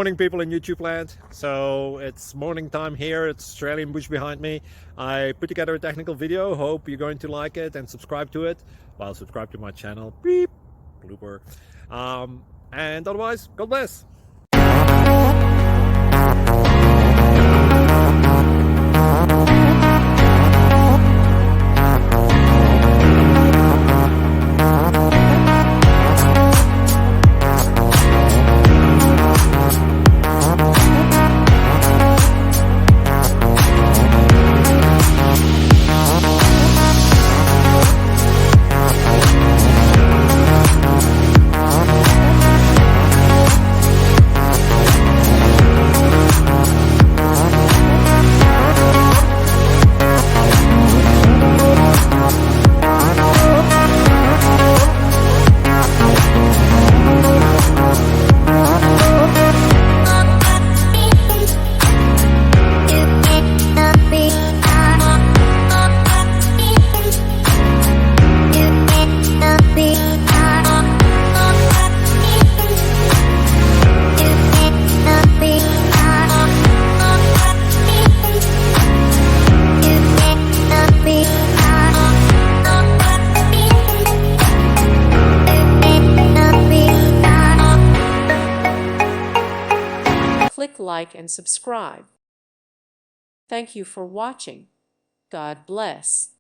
Morning, people in YouTube land. So it's morning time here. It's Australian bush behind me. I put together a technical video. Hope you're going to like it and subscribe to it. Well, subscribe to my channel. Beep. Blooper. And otherwise, God bless. Click like and subscribe. Thank you for watching. God bless.